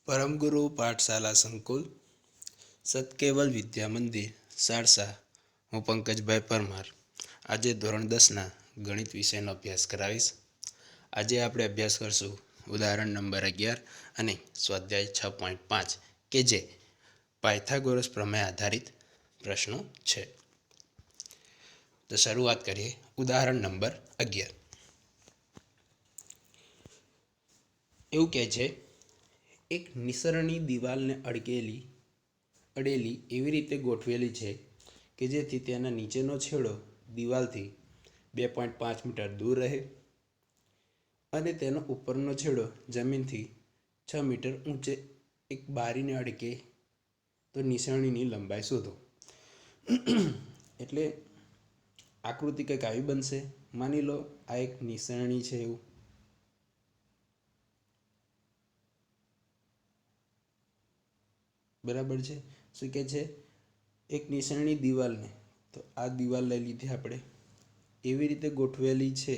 परमगुरु पाठशाला संकुल सतकेवल विद्या मंदिर सारसा हूँ पंकजभाई परमार आज धोरण 10 गणित विषय अभ्यास करावीश। आज आप अभ्यास करशू उदाहरण नंबर 11 और स्वाध्याय 6.5 के जे पायथागोरस प्रमेय आधारित प्रश्नों है। तो शुरुआत करिए। उदाहरण नंबर 11 एवं कहे छे एक निसरणी दीवाल ने अड़ेली एवी रीते गोठवेली है कि जेथी तेना नीचेनो छेड़ो दीवाल थी 2.5 मीटर दूर रहे अने तेनो उपरनो छेड़ो जमीन थी 6 मीटर ऊंचे एक बारी ने अड़के तो निसरणी लंबाई शोधो। एटले आकृति कंईक आवी बनशे। मानी लो आ एक निसरणी है एवं बराबर है। शू कहे छे एक निसरणी दीवाल ने तो आ दीवाल लई लीधी आपणे एवी रीते गोठवेली है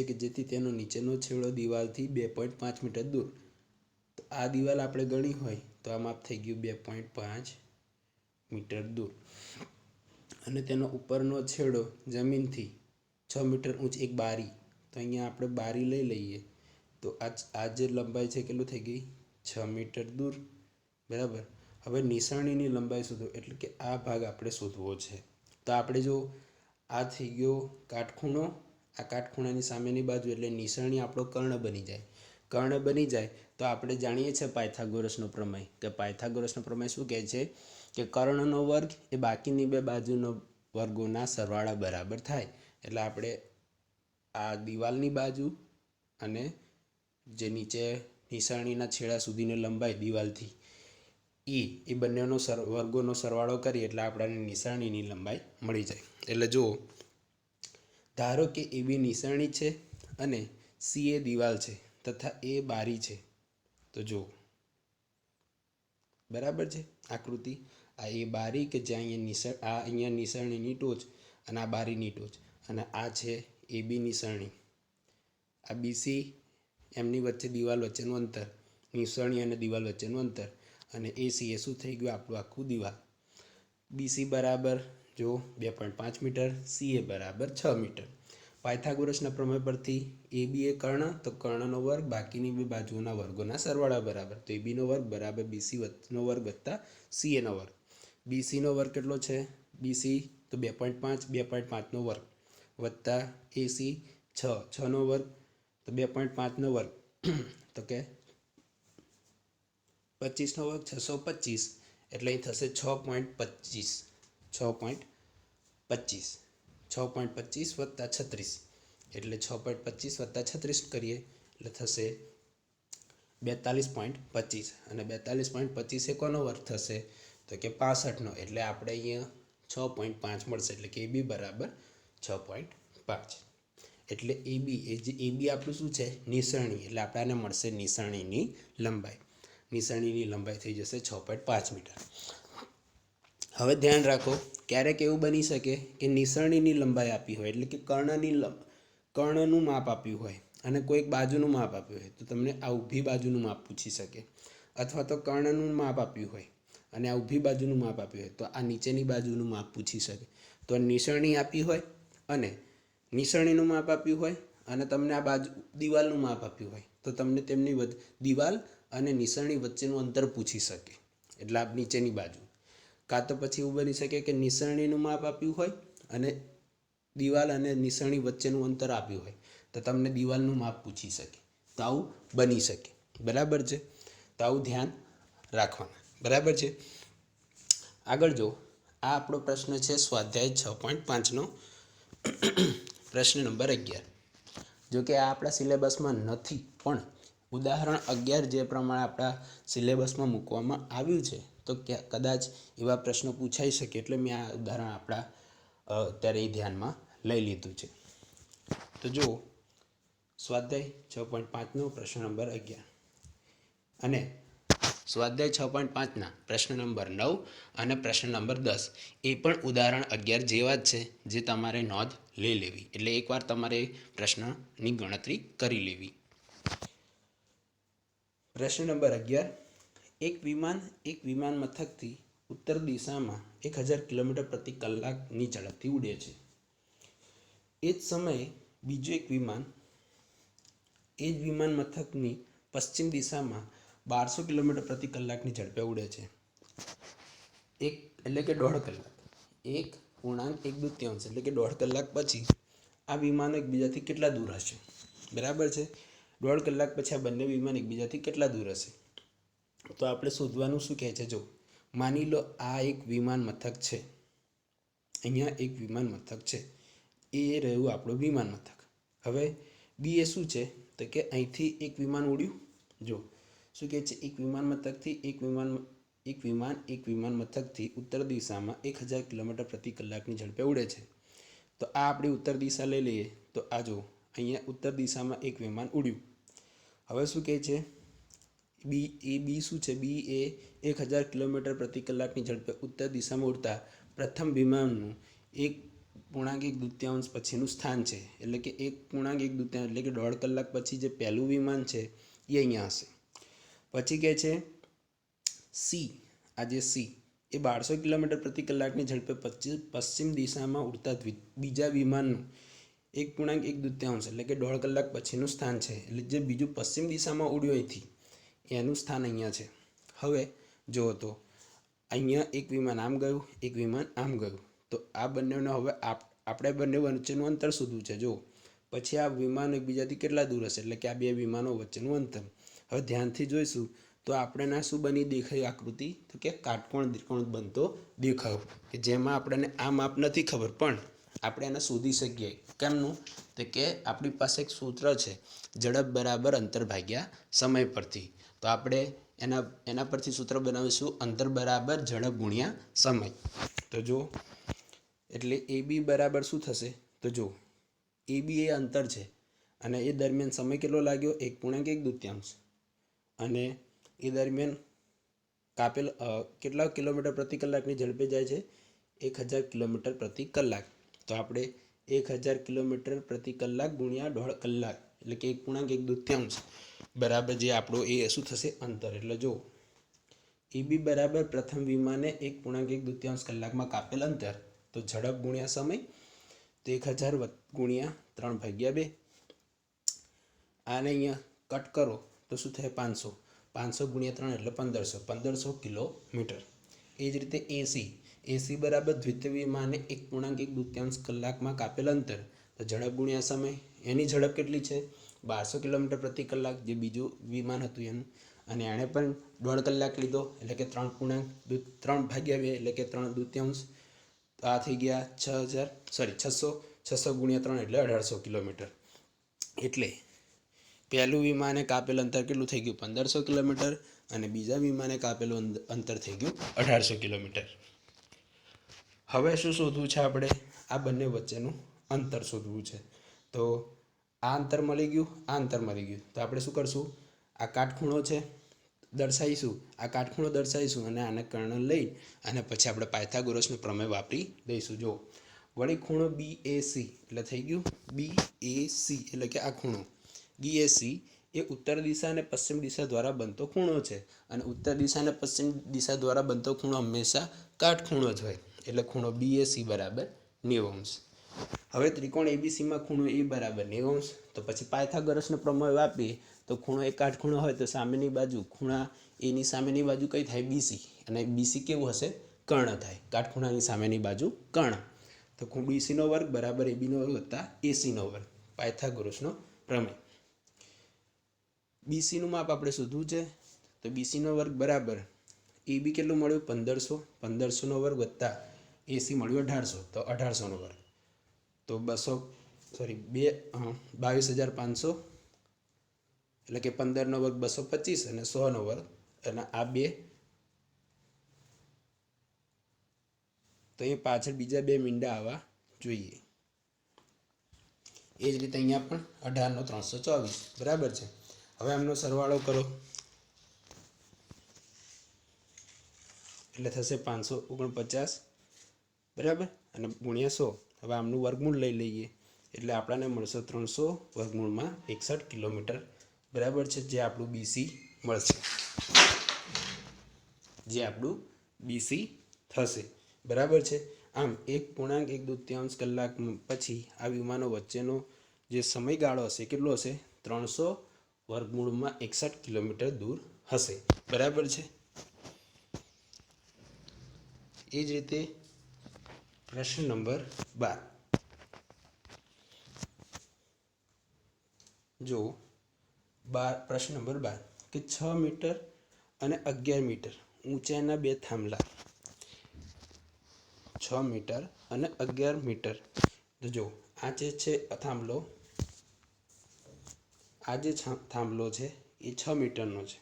कि जेथी तेनो नीचेनो छेड़ो दीवाल थी 2.5 मीटर दूर। तो आ दीवाल आपणे गणी होय तो आ माप थई गयुं 2.5 मीटर दूर अने तेनो उपरनो छेड़ो जमीन थी 6 मीटर ऊंच एक बारी। तो अहींया आपणे बारी लई लईए तो आ जे लंबाई है केटલું થઈ गई 6 मीटर दूर बराबर। हवे निसरણીની लंबाई शोधो एटले के आ भाग आपणे शोधवो छे। तो आपणे जो आ थई गयो काटखूणो आ काटखूणानी सामेनी बाजू एटले निसरणी आपणो कर्ण बनी जाए। कर्ण बनी जाए तो आपणे जाणीए छे पायथागोरसनो प्रमेय के पायथागोरसनो प्रमेय शुं कहे छे कि कर्णनो वर्ग ए बाकीनी बे बाजूनो वर्गोना सरवाळा बराबर थाय। एटले आपणे आ दीवालनी बाजू अने जे नीचे निसरણીના छेड़ा सुधीनी लंबाई दीवालथी ए बंनेनो वर्गोनो सरवाळो करीए एटले आपणाने निसरણીની लंबाई मळी जाए। एटले जो धारो कि ए बी निसरणी है अने सी ए दीवाल है तथा ए बारी है। तो जो बराबर है आकृति आ ए बारी के ज्यां अहींया निसरણીની टोच अने आ बारीनी टोच अने आ छे A B निसरणी uh B C एमनी वच्चे दीवाल वच्चेनुं अंतर निसरणी अने दीवाल वच्चेनुं अंतर अने ए सी ए शुं थई गयुं आपणुं आखुं दीवाल। बी सी बराबर जो 2.5 मीटर सी ए बराबर 6 मीटर। पायथागोरसना प्रमेय परथी ए बी ए कर्ण तो कर्णनो वर्ग बाकीनी बे बाजुओना वर्गोना सरवाळा बराबर। तो ए बी नो वर्ग बराबर बी सी नो वर्ग वत्ता सी ए नो वर्ग। बी सी नो वर्ग केटलो छे बी सी तो 2.5 नो वर्ग वत्ता ए सी 6 नो वर्ग तो 2.5 नो वर्ग तो के 25 नो वर्ग 625 एटले अहीं थशे 6.25 6.25 वत्ता 36 एटले 6.25 वत्ता 36 करिए एटले थशे 42.25 अने 42.25 ए कोनो वर्ग थशे तो के 65 नो एटले आपणे अहींया 6.5 मळशे एटले के बी बराबर 6.5 एटले ए बी आपणुं शुं छे निसरणी एटले आपणे आने मळशे निसरણીની लंबाई। निसरણીની लंबाई थई जशे 6.5 मीटर। हवे ध्यान राखो क्यारेक एवुं बनी शके कि निसरણીની लंबाई आपी होय एटले कि कर्णनुं माप आप्युं होय अने कोईक बाजुनुं माप आप्युं होय तो तमने आ ऊभी बाजुनुं माप पूछी शके। अथवा तो कर्णनुं माप आप्युं होय अने आ ऊभी बाजुनुं माप आप्युं होय तो आ नीचेनी बाजुनुं माप पूछी शके। तो निसरणी आपी होय अने निसरણીनुं माप आप्युं होय अने तमने आ बाजु दीवालनुं माप आप्युं होय तो तमने तेमनी दीवाल अने निसरणी वच्चेनुं अंतर पूछी शके एटले आ नीचेनी बाजु। का तो पछी एवुं बनी शके कि निसरણીनुं माप आप्युं होय अने दीवाल अने निसरणी वच्चेनुं अंतर आप्युं होय तो तमने दीवालनुं माप पूछी शके। तो आवुं बनी शके बराबर है। तो आवुं ध्यान राखवानुं बराबर है। आगळ जो आ आपणो प्रश्न है स्वाध्याय 6.5 नो प्रश्न नंबर 11 जो कि आपણા सिलेबसमां નથી पण उदाहरण 11 जे प्रमाणे आपણા सिलेबसमां मूकवामां આવ્યું છે तो कदाच एवा प्रश्न पूछाई शके एटले मैं आ उदाहरण आपણા अत्यारे ध्यानमां लई लीधुं छे। तो जो स्वाध्याय 6.5 नो प्रश्न नंबर 11 अने સ્વાધ્યાય 6.5ના પ્રશ્ન નંબર 9 અને પ્રશ્ન નંબર 10 એ પણ ઉદાહરણ 11 જેવા જ છે, જે તમારે નોંધ લઈ લેવી. એટલે એકવાર તમારે પ્રશ્નની ગણતરી કરી લેવી. પ્રશ્ન નંબર 11. એક વિમાન મથકથી ઉત્તર દિશામાં 1000 કિલોમીટર પ્રતિ કલાકની ઝડપથી ઉડે છે. એ જ સમયે બીજું એક વિમાન એ જ વિમાન મથકની પશ્ચિમ દિશામાં 1200 કિલોમીટર પ્રતિ કલાકની ઝડપે ઉડે છે. એટલે કે 1.5 કલાક 1.1 એટલે કે 1.5 કલાક પછી આ વિમાનો એકબીજાથી કેટલા દૂર હશે? બરાબર છે. 1.5 કલાક પછી આ બંને વિમાન એકબીજાથી કેટલા દૂર હશે? તો આપણે શોધવાનું શું કહે છે? જો માની લો આ એક વિમાન મથક છે, અહીંયા એક વિમાન મથક છે, એ રહ્યું આપણું વિમાન મથક. હવે બી એ શું છે? તો કે અહીંથી એક વિમાન ઉડ્યું. જો શું કહે છે? એક વિમાન મથકથી ઉત્તર દિશામાં 1000 કિલોમીટર પ્રતિ કલાકની ઝડપે ઉડે છે. તો આ આપણી ઉત્તર દિશા લઈ લઈએ. તો આ જો અહીંયા ઉત્તર દિશામાં એક વિમાન ઉડ્યું. હવે શું કહે છે? બી શું છે? બી એ 1000 કિલોમીટર પ્રતિ કલાકની ઝડપે ઉત્તર દિશામાં ઉડતા પ્રથમ વિમાનનું 1.1 પછીનું સ્થાન છે. એટલે કે 1.1 એટલે કે 1.5 કલાક પછી જે પહેલું વિમાન છે એ અહીંયા હશે. પછી કહે છે સી, આ જે સી એ 1200 કિલોમીટર પ્રતિ કલાકની ઝડપે પશ્ચિમ દિશામાં ઉડતા બીજા વિમાનનું 1.1 એટલે કે 1.5 કલાક પછીનું સ્થાન છે. એટલે જે બીજું પશ્ચિમ દિશામાં ઉડ્યું અહીંથી એનું સ્થાન અહીંયા છે. હવે જુઓ તો અહીંયા એક વિમાન આમ ગયું, એક વિમાન આમ ગયું. તો આ બંનેનો હવે આપણે બંને વચ્ચેનું અંતર શોધવું છે. જો પછી આ વિમાનો એકબીજાથી કેટલા દૂર હશે? એટલે કે આ બે વિમાનો વચ્ચેનું અંતર. હવે ધ્યાનથી જોઈશું તો આપણને શું બની દેખાય આકૃતિ? તો કે કાટકોણ ત્રિકોણ બનતો દેખાવ, કે જેમાં આપણને આ માપ નથી ખબર પણ આપણે એને શોધી શકીએ. કેમનું? તો કે આપણી પાસે એક સૂત્ર છે, ઝડપ બરાબર અંતર ભાગ્યા સમય પરથી. તો આપણે એના પરથી સૂત્ર બનાવીશું, અંતર બરાબર ઝડપ ગુણ્યા સમય. તો જો એટલે એ બી બરાબર શું થશે? તો જો એ બી એ અંતર છે અને એ દરમિયાન સમય કેટલો લાગ્યો? 1.1 અને એ દરમિયાન કાપેલ કેટલા કિલોમીટર પ્રતિ કલાકની ઝડપે જાય છે? 1000 કિલોમીટર પ્રતિ કલાક. તો આપણે 1000 કિલોમીટર પ્રતિ કલાક ગુણ્યા 1.5 કલાક એટલે કે 1.1 બરાબર જે આપણું એ શું થશે? અંતર. એટલે જો એ બી બરાબર પ્રથમ વિમાને 1.1 કલાકમાં કાપેલ અંતર. તો ઝડપ ગુણ્યા સમય તો 1000 ગુણ્યા 3/2. આને અહીંયા કટ કરો તો શું થાય? 500 ગુણ્યા 3 એટલે 1500 કિલોમીટર. એ જ રીતે એસી બરાબર દ્વિતીય વિમાને 1.1 કલાકમાં કાપેલ અંતર. તો ઝડપ ગુણ્યા સમય, એની ઝડપ કેટલી છે? 1200 કિલોમીટર પ્રતિ કલાક, જે બીજું વિમાન હતું એનું. અને એણે પણ 1.5 કલાક લીધો એટલે કે 3/2 એટલે કે 3/2. તો આ થઈ ગયા 600 ગુણ્યા 3 એટલે 1800 કિલોમીટર. એટલે પહેલું વિમાને કાપેલ અંતર કેટલું થઈ ગયું? 1500 કિલોમીટર અને બીજા વિમાને કાપેલું અંતર થઈ ગયું 1800 કિલોમીટર. હવે શું શોધવું છે આપણે? આ બંને વચ્ચેનું અંતર શોધવું છે. તો આ અંતર મળી ગયું, આ અંતર મળી ગયું. તો આપણે શું કરશું? આ કાટખૂણો છે દર્શાવીશું અને આને કર્ણ લઈ અને પછી આપણે પાયથાગોરસનો પ્રમેય વાપરી દઈશું. જો વળી ખૂણો BAC એટલે થઈ ગયું BAC એટલે કે આ ખૂણો BAC એ ઉત્તર દિશા અને પશ્ચિમ દિશા દ્વારા બનતો ખૂણો છે. અને ઉત્તર દિશા અને પશ્ચિમ દિશા દ્વારા બનતો ખૂણો હંમેશા કાટખૂણો જ હોય. એટલે ખૂણો BAC બરાબર 90°. હવે ત્રિકોણ ABCમાં ખૂણો A બરાબર 90°. તો પછી પાયથાગોરસનો પ્રમેય વાપરીએ તો ખૂણો એક કાટખૂણો હોય તો સામેની બાજુ ખૂણા એની સામેની બાજુ કઈ થાય? BC. અને BC કેવું હશે? કર્ણ થાય. કાટખૂણાની સામેની બાજુ કર્ણ. તો BC² બરાબર AB² વત્તા AC². પાયથાગોરસનો પ્રમેય. BCનું માપ આપણે શોધવું છે. તો BC² બરાબર AB કેટલું મળ્યું? 1500 વત્તા AC મળ્યું 1800. તો 1800². તો 22,500 એટલે કે 15 નો વર્ગ 225 અને 100 નો વર્ગ. અને આ બે તો અહીંયા પાછળ બીજા બે મીંડા આવવા જોઈએ. એ જ રીતે અહીંયા પણ 18 નો 324 બરાબર છે. હવે આમનો સરવાળો કરો એટલે થશે 549 બરાબર, અને ગુણ્યા 100. હવે આમનું વર્ગમૂળ લઈ લઈએ એટલે આપણને મળશે 300 વર્ગમૂળમાં 61 કિલોમીટર બરાબર છે, જે આપણું બીસી મળશે, જે આપણું બીસી થશે બરાબર છે. આમ 1.1 કલાક પછી આ વિમાનો વચ્ચેનો જે સમયગાળો હશે કેટલો હશે? 300 વર્ગમૂળમાં 61 કિલોમીટર દૂર હશે બરાબર છે. એ જ રીતે પ્રશ્ન નંબર 12 જો પ્રશ્ન નંબર 12 કે 6 મીટર અને 11 મીટર ઊંચાઈના બે થાંભલા, 6 મીટર અને 11 મીટર, તો જો આ જે છે થાંભલો, આ જે થાંભલો છે એ 6 મીટરનો છે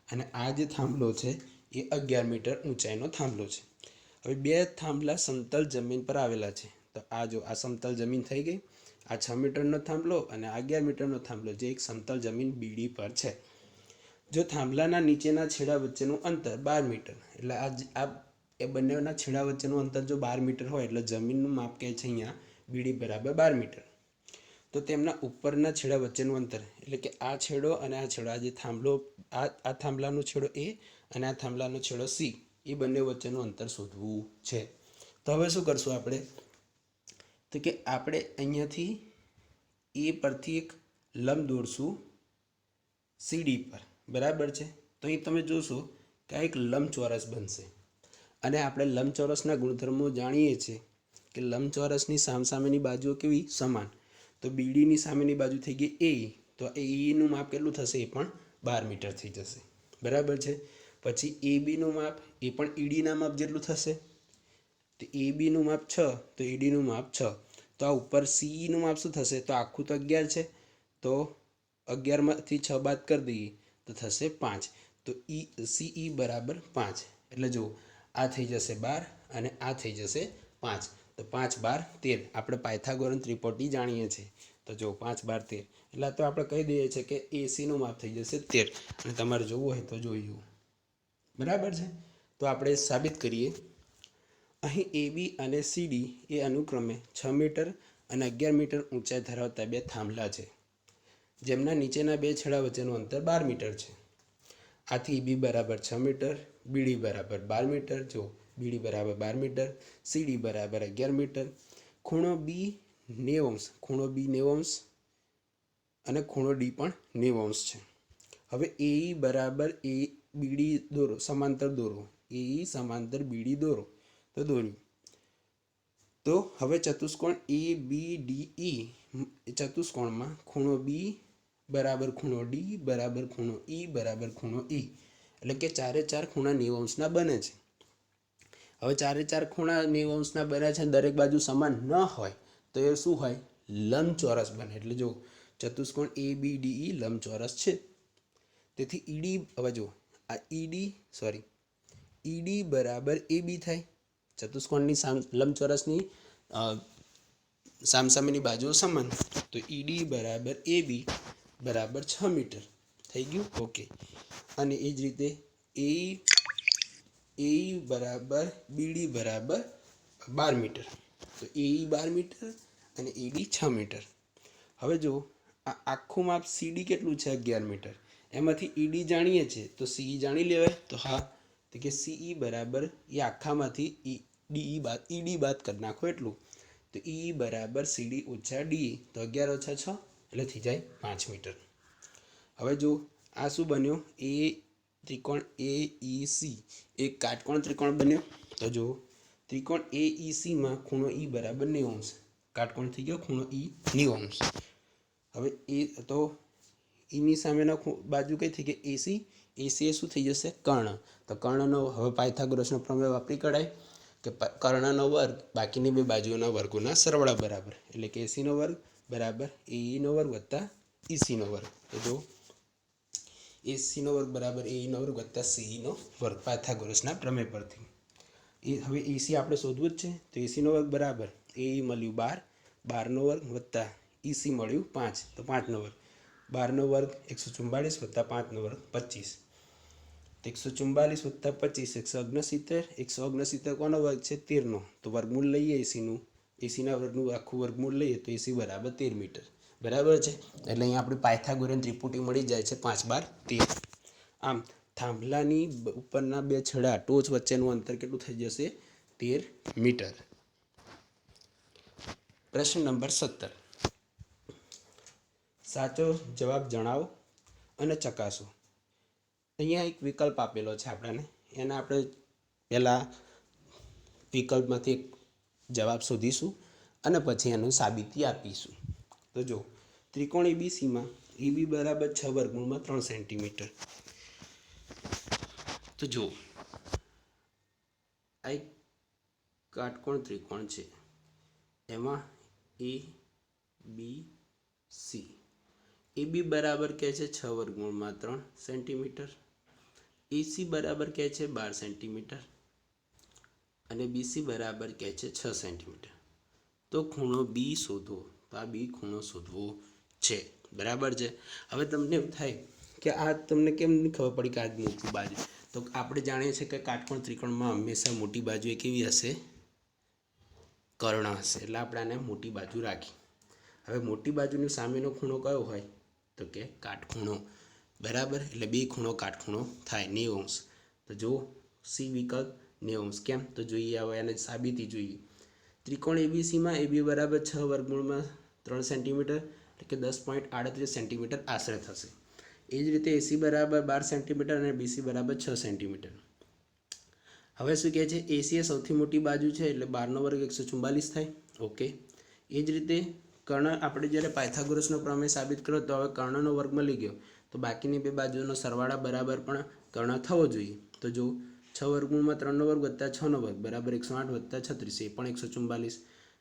અને આ જે થાંભલો છે એ 11 મીટર ઊંચાઈનો થાંભલો છે. હવે બે થાંભલા સમતલ જમીન પર આવેલા છે, તો આ જો આ સમતલ જમીન થઈ ગઈ, આ 6 મીટરનો થાંભલો અને 11 મીટરનો થાંભલો જે એક સમતલ જમીન બીડી પર છે. જો થાંભલાના નીચેના છેડા વચ્ચેનું અંતર 12 મીટર, એટલે આ એ બંનેના છેડા વચ્ચેનું અંતર જો 12 મીટર હોય એટલે જમીનનું માપ કહે છે અહીંયા બીડી બરાબર 12 મીટર. તો તેમના ઉપરના છેડા વચ્ચેનું અંતર, એટલે કે આ છેડો અને આ છેડો, આ જે થાંભલો, આ થાંભલાનો છેડો એ અને આ થાંભલાનો છેડો સી, એ બંને વચ્ચેનું અંતર શોધવું છે. તો હવે શું કરશું આપણે? તો કે આપણે અહીંયાથી એ પરથી એક લંબ દોરશું સીડી પર બરાબર છે. તો અહીં તમે જોશો કે આ એક લંબચોરસ બનશે અને આપણે લંબચોરસના ગુણધર્મો જાણીએ છીએ કે લંબચોરસની સામસામેની બાજુઓ કેવી? સમાન. તો બીડીની સામેની બાજુ થઈ ગઈ એ, તો એનું માપ કેટલું થશે? એ પણ 12 મીટર થઈ જશે બરાબર છે. પછી એ બીનું માપ એ પણ ઈડીના માપ જેટલું થશે, તો એ બીનું માપ 6, તો ઈડીનું માપ 6. તો આ ઉપર સીઈનું માપ શું થશે? તો આખું તો 11 છે, તો 11માંથી 6 બાદ કરી દઈએ તો થશે 5. તો સીઈ બરાબર 5. એટલે જુઓ આ થઈ જશે 12 અને આ થઈ જશે 5. તો 5, 12, 13 આપણે પાયથાગોરન ત્રિપોટી જાણીએ છીએ. તો જો 5, 12, 13 એટલે તો આપણે કહી દઈએ છીએ કે એસીનું માપ થઈ જશે 13. અને તમારે જોવું હોય તો જોયું બરાબર છે. તો આપણે સાબિત કરીએ. અહીં એ બી અને સીડી એ અનુક્રમે 6 મીટર અને 11 મીટર ઊંચાઈ ધરાવતા બે થાંભલા છે, જેમના નીચેના બે છેડા વચ્ચેનું અંતર 12 મીટર છે. આથી બી બરાબર 6 મીટર, બીડી બરાબર 12 મીટર, જો બીડી બરાબર 12 મીટર, સીડી બરાબર 11 મીટર. ખૂણો બી 90°, ખૂણો બી 90° અને ખૂણો ડી પણ 90° છે. હવે એ બરાબર એ બીડી દોરો, સમાંતર દોરો, એ સમાંતર બીડી દોરો. તો દોર્યું. તો હવે ચતુષ્કોણ એ બી ડી ઈ ચતુષ્કોણમાં ખૂણો બી બરાબર ખૂણો ડી બરાબર ખૂણો ઈ બરાબર ખૂણો ઈ, એટલે કે 4 ખૂણા 90°ના બને છે. હવે 4 ખૂણા 90°ના બને છે, દરેક બાજુ સમાન ન હોય તો એ શું હોય? લંબચોરસ બને. એટલે જો ચતુષ્કોણ એ બી ડી ઈ લંબચોરસ છે. તેથી ઈડી, હવે જો આ ઈડી બરાબર એ બી થાય. ચતુષ્કોણની લંબચોરસની સામસામેની બાજુઓ સમાન, તો ઈડી બરાબર એ બી બરાબર 6 મીટર થઈ ગયું. ઓકે. અને એ જ રીતે એ બરાબર બીડી બરાબર 12 મીટર, તો એ 12 મીટર અને એડી 6 મીટર. હવે જો આ આખું માપ સીડી કેટલું છે? 11 મીટર. એમાંથી ઈડી જાણીએ છીએ તો સીઈ જાણી લેવાય. તો હા, તો કે સીઈ બરાબર એ આખામાંથી ઈડી બાદ કરી નાખો એટલું, તો ઈ બરાબર સીડી ઓછા ડી, તો 11 ઓછા 6 એટલે થઈ જાય 5 મીટર. હવે જો આ શું બન્યો? એ ત્રિકોણ એ ઈ સી એક કાટકોણ ત્રિકોણ બન્યો. તો જો ત્રિકોણ એ ઈ સીમાં ખૂણો ઈ બરાબર 90°, કાટકોણ થઈ ગયો ખૂણો ઈ 90°. હવે એ તો ઈની સામેના બાજુ કઈ થઈ ગઈ? એસી. એસી એ શું થઈ જશે? કર્ણ. તો કર્ણનો હવે પાયથાગોરસનો પ્રમેય વાપરી કઢાય કે કર્ણનો વર્ગ બાકીની બે બાજુઓના વર્ગોના સરવાળા બરાબર, એટલે કે એસીનો વર્ગ બરાબર એઈનો વર્ગ વત્તા ઈસીનો વર્ગ. તો જો એસીનો વર્ગ બરાબર એઈનો વર્ગ વત્તા સીઈનો વર્ગ પાયથાગોરસના પ્રમેય પરથી. હવે એસી આપણે શોધવું જ છે. તો એસીનો વર્ગ બરાબર એઈ મળ્યું 12, 12નો વર્ગ વત્તા ઈસી મળ્યું 5, તો 5નો વર્ગ, 12નો વર્ગ 144 વત્તા 5નો વર્ગ 25. તો તો 144 વત્તા 25 169 કોનો વર્ગ છે 13નો તો વર્ગમૂળ લઈએ એસીનું એસીના વર્ગનું આખું વર્ગમૂળ લઈએ તો એસી બરાબર 13 મીટર બરાબર છે એટલે અહીંયા આપણે પાયથાગોરન ત્રિપુટી મળી જાય છે 5 બાર 13 આમ થાંભલાની ઉપરના બે છેડા ટોચ વચ્ચેનું અંતર કેટલું થઈ જશે 13 મીટર પ્રશ્ન નંબર 17 સાચો જવાબ જણાવો અને ચકાસો અહીંયા એક વિકલ્પ આપેલો છે આપણને એને આપણે પહેલાં વિકલ્પમાંથી એક જવાબ શોધીશું અને પછી એનું સાબિતી આપીશું તો જો ત્રિકોણ એબીસીમાં એબી બરાબર 6 વર્ગમૂળમાં 3 સેન્ટીમીટર તો જો આ એક કાટકોણ ત્રિકોણ છે એમાં એ બી સી એબી બરાબર કહે છે 6 વર્ગમૂળમાં 3 સેન્ટીમીટર એસી બરાબર કહે છે 12 સેન્ટીમીટર અને બીસી બરાબર કહે છે 6 સેન્ટીમીટર તો ખૂણો બી શોધો તો આ બી ખૂણો શોધવો છે બરાબર છે હવે તમને એવું થાય કે આ તમને કેમ નહીં ખબર પડી કે આ મોટી બાજુ તો આપણે જાણીએ છીએ કે કાટકોણ ત્રિકોણમાં હંમેશા મોટી બાજુ એ કેવી હશે કર્ણ હશે એટલે આપણે આને મોટી બાજુ રાખી હવે મોટી બાજુની સામેનો ખૂણો કયો હોય તો કે કાટખૂણો બરાબર એટલે બે ખૂણો કાટખૂણો થાય 90 અંશ તો જો સી વિકલ્પ 90 અંશ કેમ તો જોઈએ હવે એને સાબિતી જોઈએ ત્રિકોણ એબીસીમાં એબી બરાબર 6 વર્ગમૂળમાં 3 સેન્ટીમીટર એટલે કે 10.38 સેન્ટીમીટર આશરે થશે એ જ રીતે એસી બરાબર 12 સેન્ટીમીટર અને બીસી બરાબર 6 સેન્ટીમીટર હવે શું કહે છે એસી એ સૌથી મોટી બાજુ છે એટલે 12નો વર્ગ 144 થાય ઓકે એ જ રીતે કર્ણ આપણે જ્યારે પાયથાગોરસનો પ્રમેય સાબિત કર્યો તો હવે કર્ણનો વર્ગ મળી ગયો તો બાકીની બે બાજુનો સરવાળા બરાબર પણ કર્ણ થવો જોઈએ તો જો 6 વર્ગમૂળમાં 3નો વર્ગ વત્તા 6નો વર્ગ બરાબર 108 વત્તા 36 એ પણ 144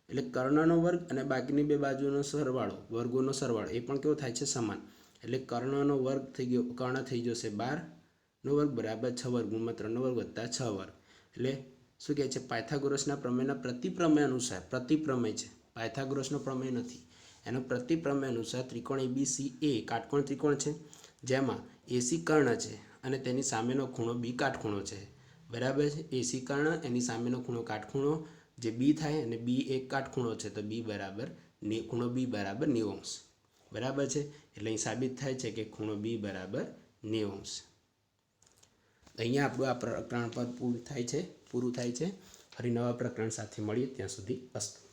એટલે કર્ણનો વર્ગ અને બાકીની બે બાજુનો સરવાળો વર્ગોનો સરવાળો એ પણ કેવો થાય છે સમાન એટલે કર્ણનો વર્ગ થઈ ગયો કર્ણ થઈ જશે 12નો વર્ગ બરાબર 6 વર્ગમૂળમાં 3નો વર્ગ વત્તા 6 વર્ગ એટલે શું કહે છે પાયથાગોરસના પ્રમેયના પ્રતિપ્રમેય અનુસાર પ્રતિપ્રમેય છે પાયથાગોરસનો પ્રમેય નથી એનો પ્રતિપ્રમેય અનુસાર ત્રિકોણ એબીસી એ કાટકોણ ત્રિકોણ છે જેમાં એસી કર્ણ છે અને તેની સામેનો ખૂણો બી કાટખૂણો છે બરાબર છે એસી કર્ણ એની સામેનો ખૂણો કાટખૂણો જે બી થાય અને બી એક કાટખૂણો છે તો બી બરાબર ખૂણો બી બરાબર 90 અંશ બરાબર છે એટલે અહીં સાબિત થાય છે કે ખૂણો બી બરાબર 90 અંશ અહીંયા આપણું આ પ્રકરણ પર પૂરું થાય છે ફરી નવા પ્રકરણ સાથે મળીએ ત્યાં સુધી અસ્તુ